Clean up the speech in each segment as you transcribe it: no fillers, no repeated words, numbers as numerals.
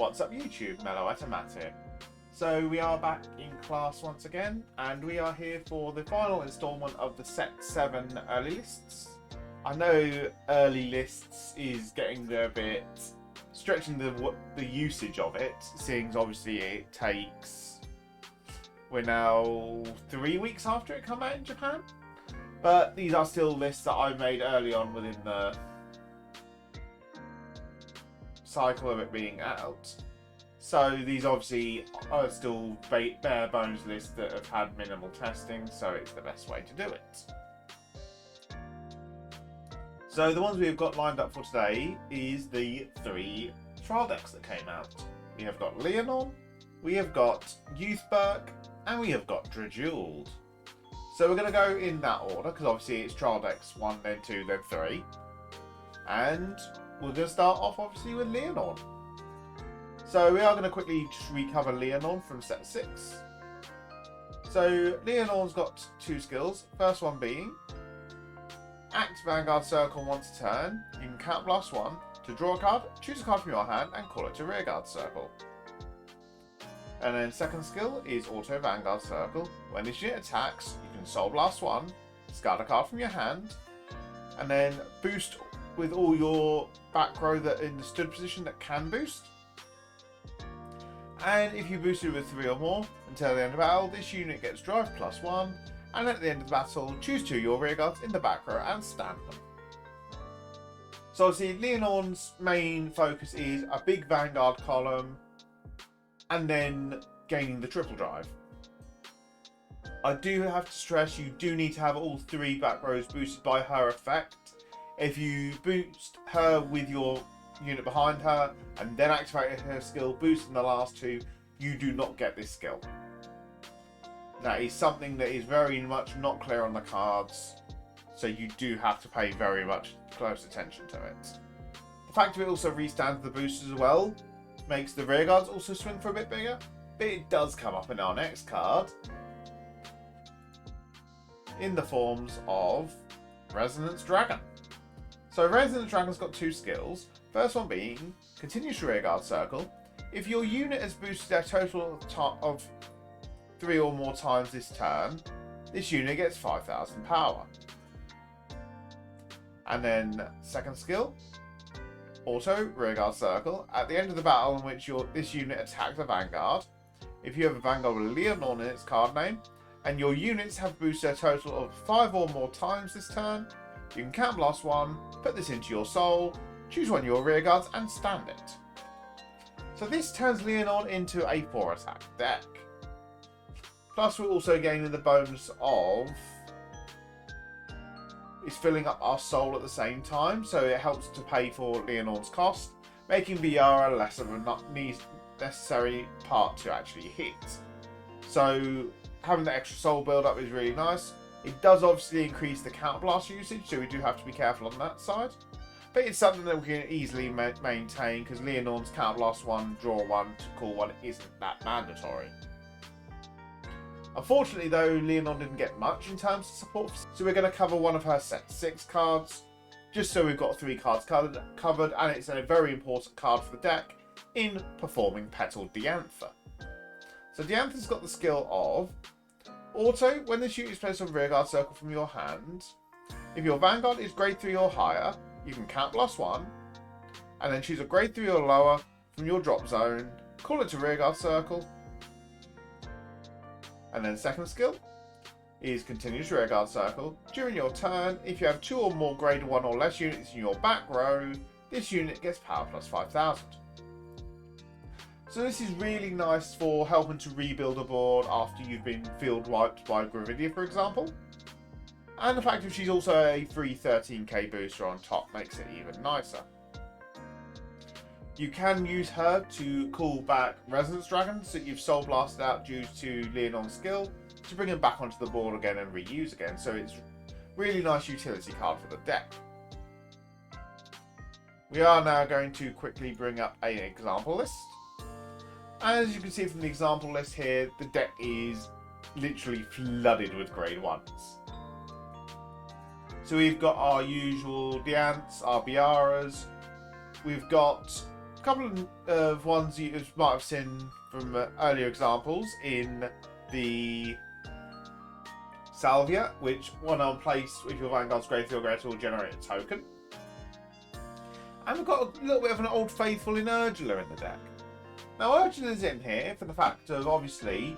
What's up YouTube, Mellow Automatic. So we are back in class once again, and we are here for the final instalment of the Set 7 early lists. I know early lists is getting a bit, stretching the usage of it, seeing as obviously it takes, we're now 3 weeks after it came out in Japan. But these are still lists that I made early on within the cycle of it being out. So these obviously are still bare bones lists that have had minimal testing, so it's the best way to do it. So the ones we've got lined up for today is the 3 trial decks that came out. We have got Lianorn, we have got Youthberk, and we have got Drajeweled. So we're going to go in that order, because obviously it's trial decks 1, then 2, then 3. And we're going to start off obviously with Lianorn. So we are going to quickly recover Lianorn from set 6. So Lianorn's got 2 skills. First one being act Vanguard Circle once a turn. You can Counter Blast 1 to draw a card, choose a card from your hand and call it to Rearguard Circle. And then second skill is Auto Vanguard Circle. When this unit attacks, you can Soul Blast 1, discard a card from your hand, and then boost with all your back row that in the stood position that can boost. And if you boosted with 3 or more until the end of battle, this unit gets drive +1, and at the end of the battle, choose 2 of your rearguards in the back row and stand them. So obviously Lianorn's main focus is a big Vanguard column and then gaining the triple drive. I do have to stress you do need to have all 3 back rows boosted by her effect. If you boost her with your unit behind her and then activate her skill boosting the last 2, you do not get this skill. That is something that is very much not clear on the cards, so you do have to pay very much close attention to it. The fact of it also restands the boosters as well makes the rearguards also swing for a bit bigger, but it does come up in our next card in the forms of Resonance Dragon. So Resonance Dragon's got 2 skills. First one being continuous Rearguard Circle. If your unit has boosted a total of 3 or more times this turn, this unit gets 5,000 power. And then second skill, Auto Rearguard Circle. At the end of the battle in which this unit attacks a Vanguard, if you have a Vanguard with Lianorn in its card name, and your units have boosted a total of 5 or more times this turn, you can Counter Blast 1, put this into your soul, choose one of your rearguards and stand it. So this turns Lianorn into a 4 attack deck. Plus we're also gaining the bonus of is filling up our soul at the same time, so it helps to pay for Lianorn's cost, making VR less of a necessary part to actually hit. So having the extra soul build up is really nice. It does obviously increase the Counter Blast usage, so we do have to be careful on that side. But it's something that we can easily maintain because Lianorn's Counter Blast 1, draw 1 to call 1 isn't that mandatory. Unfortunately though, Lianorn didn't get much in terms of support, so we're going to cover one of her set 6 cards, just so we've got 3 cards covered, and it's a very important card for the deck in Performing Petal Diantha. So Diantha's got the skill of Auto, when this unit is placed on Rearguard Circle from your hand, if your Vanguard is grade 3 or higher, you can Counter Blast 1, and then choose a grade 3 or lower from your drop zone, call it to Rearguard Circle, and then second skill is Continuous Rearguard Circle. During your turn, if you have 2 or more grade 1 or less units in your back row, this unit gets power plus 5,000. So this is really nice for helping to rebuild a board after you've been field wiped by Gravidia, for example. And the fact that she's also a free 13k booster on top makes it even nicer. You can use her to call back Resonance Dragons that you've Soul Blasted out due to Lianorn's skill to bring them back onto the board again and reuse again. So it's really nice utility card for the deck. We are now going to quickly bring up an example list. As you can see from the example list here, the deck is literally flooded with grade 1s. So we've got our usual Diants, our Biaras, we've got a couple of ones you might have seen from earlier examples in the Salvia, which when placed with your Vanguard's Grade 3 or Grade 2 will generate a token. And we've got a little bit of an Old Faithful in Ursula in the deck. Now Ursula's in here for the fact of, obviously,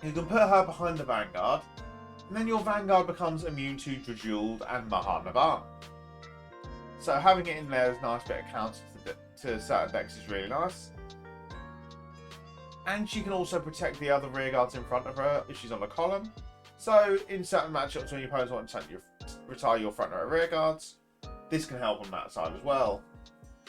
you can put her behind the Vanguard, and then your Vanguard becomes immune to Drajeweled and Mahanavan. So having it in there is a nice bit of counter to certain decks is really nice. And she can also protect the other rearguards in front of her if she's on a column. So in certain matchups when your opponents want to retire your front row rearguards, this can help on that side as well.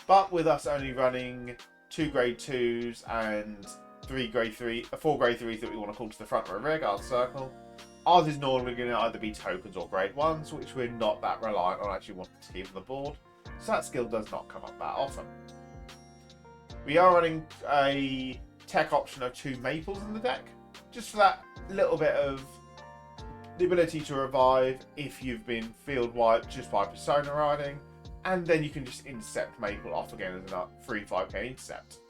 But with us only running 2 Grade 2s and 4 Grade 3s that we want to call to the front row rearguard circle, ours is normally going to either be tokens or Grade 1s, which we're not that reliant on actually wanting to keep on the board. So that skill does not come up that often. We are running a tech option of 2 maples in the deck, just for that little bit of the ability to revive if you've been field wiped just by persona riding, and then you can just intercept maple off again as a free 5k intercept.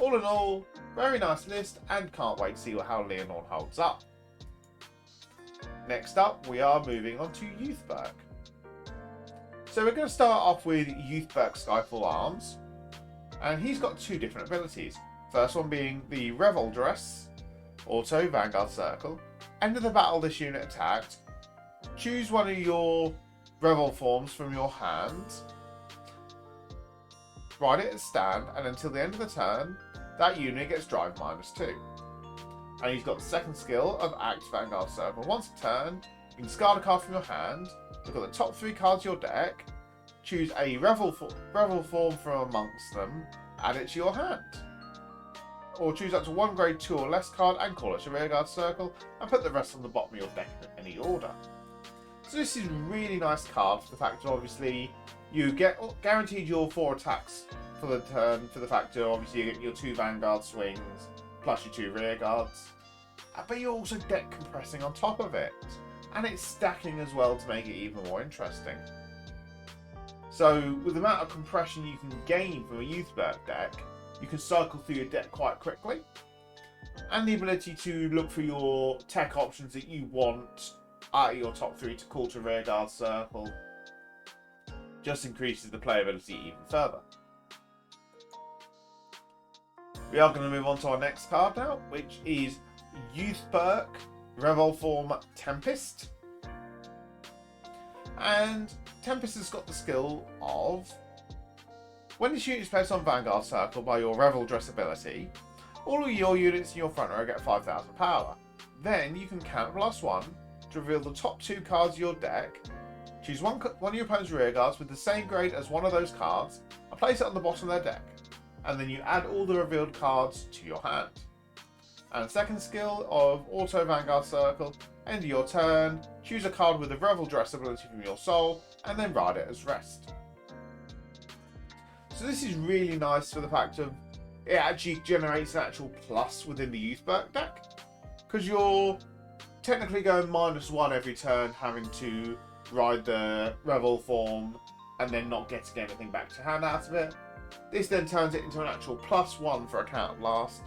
All in all, very nice list, and can't wait to see how Lianorn holds up. Next up, we are moving on to Youthberk. So we're going to start off with Youthberk Skyfall Arms, and he's got 2 different abilities. First one being the overDress, auto Vanguard Circle. End of the battle this unit attacked, choose one of your Revel forms from your hand, ride it as stand, and until the end of the turn, that unit gets drive -2. And he's got the second skill of Act Vanguard Circle. Once a turn, you can discard a card from your hand, look at the top 3 cards of your deck, choose a Revel form from amongst them, add it to your hand. Or choose up to 1 Grade 2 or less card and call it your rearguard circle, and put the rest on the bottom of your deck in any order. So this is a really nice card for the fact that obviously you get guaranteed your 4 attacks for the turn, for the fact that obviously you get your 2 Vanguard swings plus your 2 rearguards, but you're also deck compressing on top of it, and it's stacking as well to make it even more interesting. So with the amount of compression you can gain from a Youthberk deck, you can cycle through your deck quite quickly, and the ability to look for your tech options that you want out of your top 3 to call to rearguard circle just increases the playability even further. We are going to move on to our next card now, which is Youthberk Revel Form Tempest. And Tempest has got the skill of, when this unit is placed on Vanguard Circle by your overDress ability, all of your units in your front row get 5,000 power. Then you can count +1 to reveal the top 2 cards of your deck, choose one of your opponent's rearguards with the same grade as one of those cards, and place it on the bottom of their deck. And then you add all the revealed cards to your hand. And second skill of Auto Vanguard Circle, end of your turn, choose a card with the overDress ability from your soul, and then ride it as rest. So this is really nice for the fact of it actually generates an actual plus within the Youthberk deck, because you're technically going -1 every turn, having to ride the Revel form and then not getting anything back to hand out of it. This then turns it into an actual +1 for a counter blast,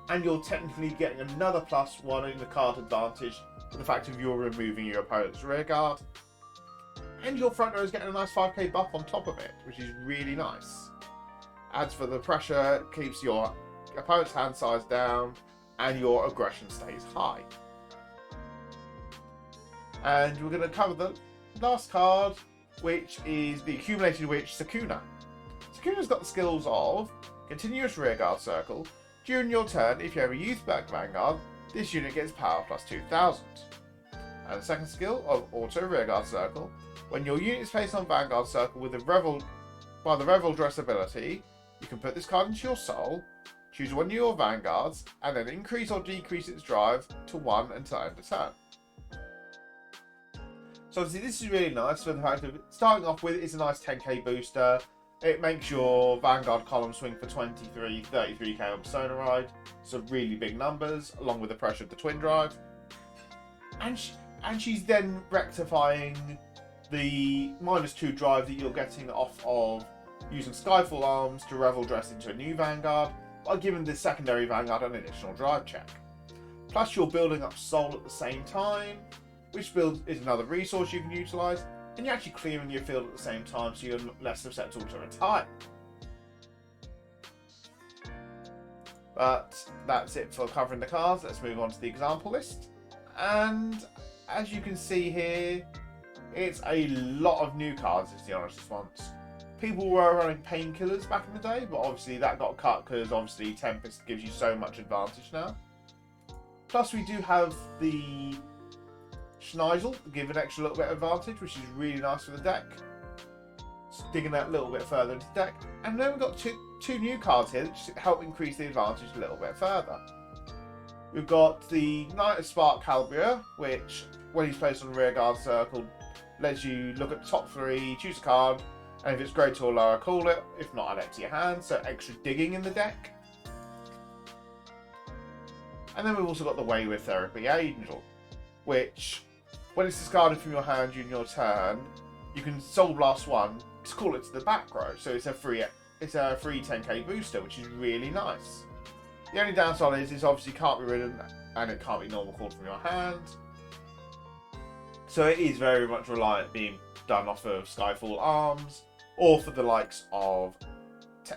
and you're technically getting another +1 in the card advantage for the fact of you're removing your opponent's rearguard, and your front row is getting a nice 5k buff on top of it, which is really nice. Adds for the pressure, keeps your opponent's hand size down, and your aggression stays high. And we're going to cover the last card, which is the Accumulated Witch Sakuna. Sakuna's got the skills of Continuous Rearguard Circle. During your turn, if you have a Youthberk Vanguard, this unit gets power +2000. And the second skill of Auto Rearguard Circle. When your unit is placed on Vanguard Circle with the overDress ability, you can put this card into your soul, choose one of your Vanguards, and then increase or decrease its drive to 1 until end of turn. So obviously this is really nice for the fact of starting off with it's a nice 10k booster. It makes your Vanguard column swing for 33k on Persona Ride, so really big numbers, along with the pressure of the twin drive. And she's then rectifying the -2 drive that you're getting off of using Skyfall arms to ovDress into a new Vanguard by giving the secondary Vanguard an additional drive check. Plus you're building up soul at the same time, which build is another resource you can utilise, and you're actually clearing your field at the same time so you're less susceptible to retire. But that's it for covering the cards. Let's move on to the example list. And as you can see here, it's a lot of new cards is the honest response. People were running painkillers back in the day, but obviously that got cut because obviously Tempest gives you so much advantage now. Plus we do have the Schneisel to give an extra little bit of advantage, which is really nice for the deck. Just digging that a little bit further into the deck. And then we've got two new cards here that just help increase the advantage a little bit further. We've got the Knight of Spark Calibria, which when he's placed on the rear guard circle lets you look at the top 3, choose a card, and if it's grade 2 or lower, call it. If not, add it to your hand, so extra digging in the deck. And then we've also got the Wayward Therapy Angel, which when it's discarded from your hand during your turn, you can Soul Blast 1 to call it to the back row, so it's a free 10k booster, which is really nice. The only downside is obviously can't be ridden and it can't be normal called from your hand. So it is very much reliant being done off of Skyfall arms or for the likes of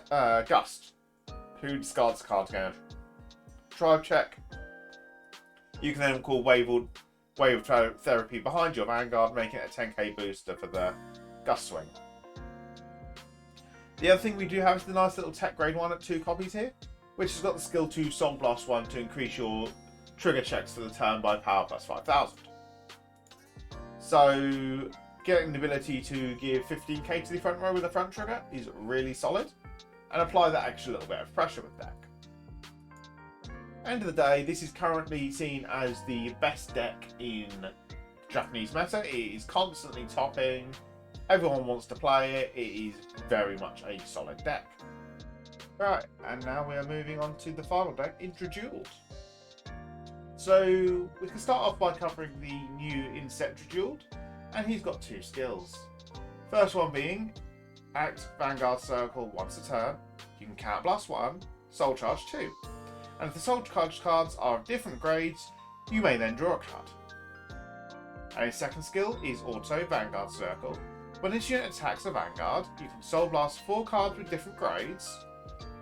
Gust, who discards the card to get a tribe check. You can then call Wave of Therapy behind your Vanguard, making it a 10k booster for the Gust swing. The other thing we do have is the nice little Tech Grade 1 at 2 copies here, which has got the skill 2 Soul Blast 1 to increase your trigger checks for the turn by power plus 5,000. So getting the ability to give 15k to the front row with a front trigger is really solid, and apply that extra little bit of pressure with deck. End of the day, this is currently seen as the best deck in Japanese meta. It is constantly topping. Everyone wants to play it. It is very much a solid deck. Right, and now we are moving on to the final deck, Drajeweled. So we can start off by covering the new inset Drajeweled, and he's got 2 skills. First one being, act Vanguard Circle once a turn. You can Counter Blast 1, Soul Charge 2. And if the Soul Charge cards are of different grades, you may then draw a card. And his second skill is Auto Vanguard Circle. When this unit attacks a Vanguard, you can Soul Blast 4 cards with different grades,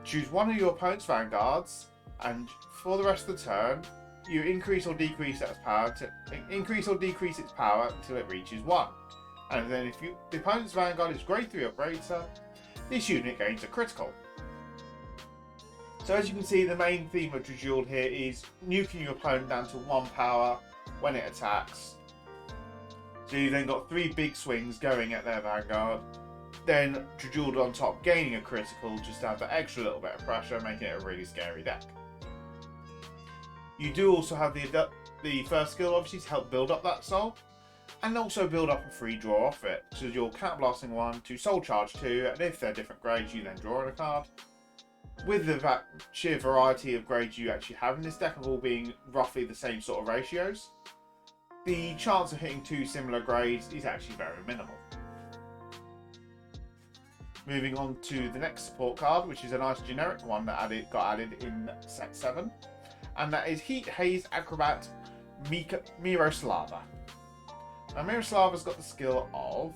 choose one of your opponent's Vanguards, and for the rest of the turn, you increase or decrease its power until it reaches 1. And then if the opponent's Vanguard is grade 3 or greater, this unit gains a critical. So as you can see, the main theme of Drajeweled here is nuking your opponent down to 1 power when it attacks. So you've then got 3 big swings going at their Vanguard. Then Drajeweled on top gaining a critical just to have that extra little bit of pressure, making it a really scary deck. You do also have the first skill obviously to help build up that soul, and also build up a free draw off it. So you're Counter Blasting 1 to Soul Charge 2, and if they're different grades you then draw a card. With the sheer variety of grades you actually have in this deck of all being roughly the same sort of ratios, the chance of hitting 2 similar grades is actually very minimal. Moving on to the next support card, which is a nice generic one that got added in set 7, and that is Heat Haze Acrobat Miroslava. Now Miroslava's got the skill of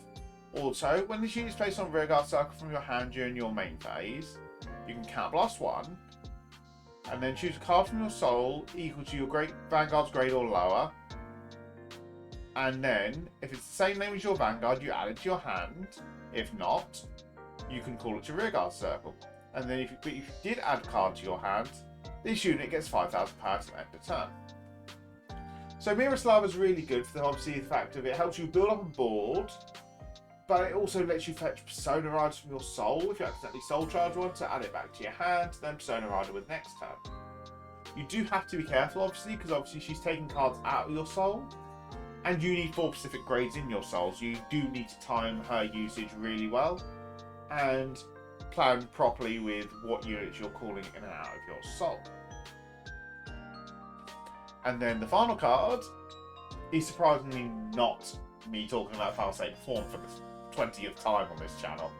Auto. When this unit is placed on rearguard circle from your hand during your main phase, you can Counter Blast 1, and then choose a card from your soul equal to your Vanguard's grade or lower. And then, if it's the same name as your Vanguard, you add it to your hand. If not, you can call it to rearguard circle. And then if you did add a card to your hand, this unit gets 5,000 power to end the turn. So Miroslava is really good for obviously the fact of it helps you build up a board, but it also lets you fetch Persona Riders from your soul if you accidentally Soul Charge one to add it back to your hand, then Persona Rider with next turn. You do have to be careful obviously, because obviously she's taking cards out of your soul, and you need 4 specific grades in your soul, so you do need to time her usage really well, and plan properly with what units you're calling in and out of your soul. And then the final card is surprisingly not me talking about Failsafe Form for the 20th time on this channel,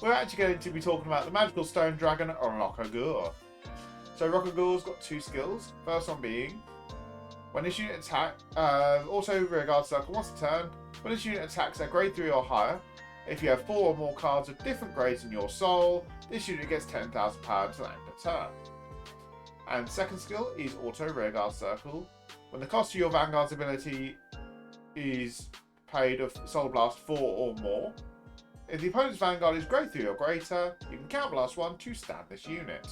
we're actually going to be talking about the Magical Stone Dragon or Rokagur. So Rokagur's got 2 skills. First one being, when this unit attack, also rearguard circle once a turn, when this unit attacks at grade 3 or higher, if you have 4 or more cards of different grades in your soul, this unit gets 10,000 power until the end of turn. And second skill is auto rearguard circle. When the cost of your Vanguard's ability is paid of Soul Blast 4 or more, if the opponent's Vanguard is grade 3 or greater, you can Counter Blast 1 to stand this unit.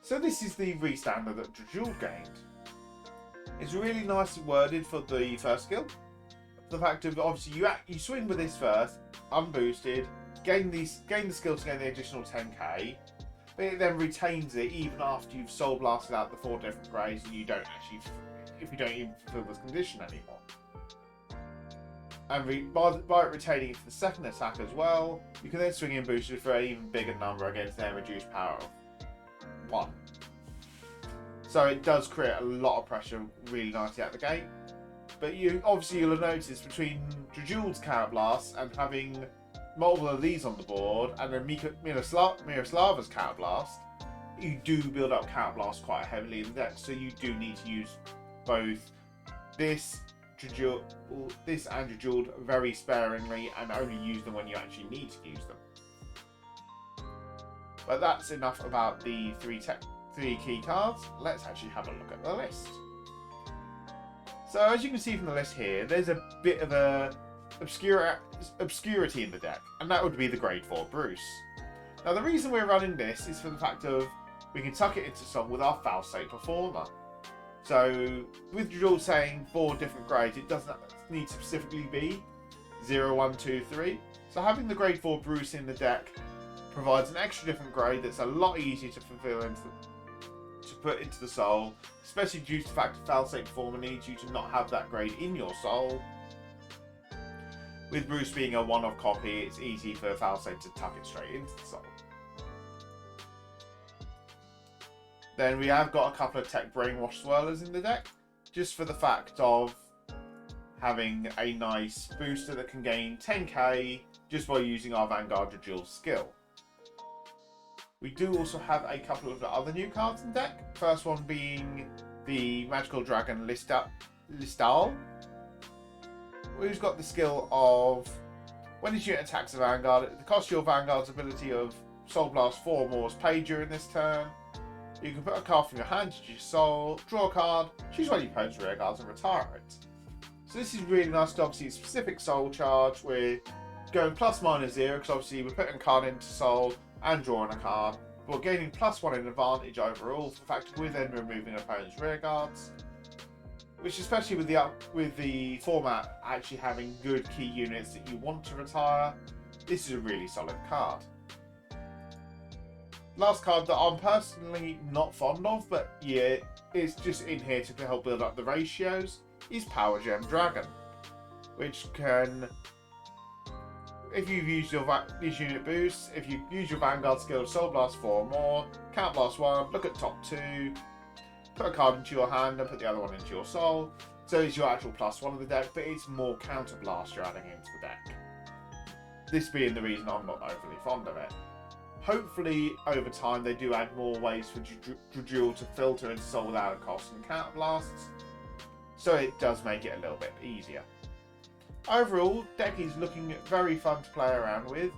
So this is the restander that Drajeweled gained. It's really nice worded for the first skill. The fact of obviously you swing with this first, unboosted, gain the skill to gain the additional 10k, but it then retains it even after you've soul blasted out the 4 different grades and you don't actually, if you don't even fulfill this condition anymore. And by retaining it for the second attack as well, you can then swing in boosted for an even bigger number against their reduced power of 1. So it does create a lot of pressure really nicely out the gate. But you'll have noticed between Drajeweld's Counter Blast and having multiple of these on the board, and then Miroslava's Counter Blast, you do build up Counter Blast quite heavily in the deck. So you do need to use both this and Drajeweled very sparingly, and only use them when you actually need to use them. But that's enough about the 3 key cards. Let's actually have a look at the list. So as you can see from the list here, there's a bit of a obscurity in the deck, and that would be the grade 4 Bruce. Now the reason we're running this is for the fact of we can tuck it into song with our Falsate Performer. So with Drajeweled saying 4 different grades, it doesn't need to specifically be 0, 1, 2, 3. So having the grade 4 Bruce in the deck provides an extra different grade that's a lot easier to fulfill to put into the soul, especially due to the fact that Falsate Performer needs you to not have that grade in your soul. With Bruce being a one-off copy, it's easy for Falsate to tuck it straight into the soul. Then we have got a couple of Tech Brainwash Swirlers in the deck, just for the fact of having a nice booster that can gain 10k just by using our Vanguard Drajeweled skill. We do also have a couple of other new cards in deck. First one being the Magical Dragon Listal, who's got the skill of when this unit attacks a Vanguard, the cost of your Vanguard's ability of Soul Blast 4 or more is paid during this turn. You can put a card from your hand to your soul, draw a card, choose one of your opponent's rear guards and retire it. So this is really nice to obviously specific soul charge. We're going ±0 because obviously we're putting a card into soul and drawing a card. But we're gaining +1 in advantage overall for the fact we're then removing opponent's rear guards. Which, especially with the format actually having good key units that you want to retire, this is a really solid card. Last card that I'm personally not fond of, but yeah, it's just in here to help build up the ratios, is Power Gem Dragon, which can, if you've used these unit boosts, if you use your Vanguard skill of Soul Blast 4 or more, Count Blast 1, look at top 2, put a card into your hand and put the other one into your soul. So it's your actual +1 of the deck, but it's more Counter Blast you're adding into the deck. This being the reason I'm not overly fond of it. Hopefully, over time, they do add more ways for Drajeweled to filter into soul without a cost and Counter Blasts, so it does make it a little bit easier. Overall, deck is looking very fun to play around with,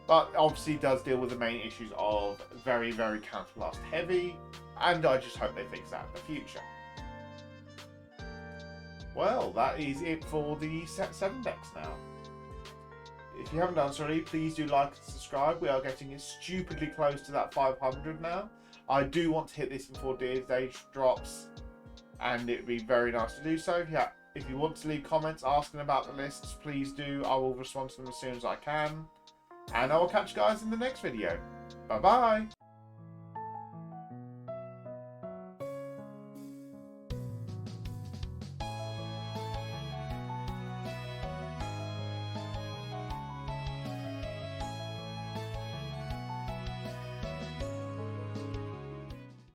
but obviously does deal with the main issues of very, very Counter Blast heavy, and I just hope they fix that in the future. Well, that is it for the set 7 decks now. If you haven't done so already, please do like and subscribe. We are getting stupidly close to that 500 now. I do want to hit this before Day drops, and it would be very nice to do so. Yeah, if you want to leave comments asking about the lists, please do. I will respond to them as soon as I can. And I will catch you guys in the next video. Bye bye!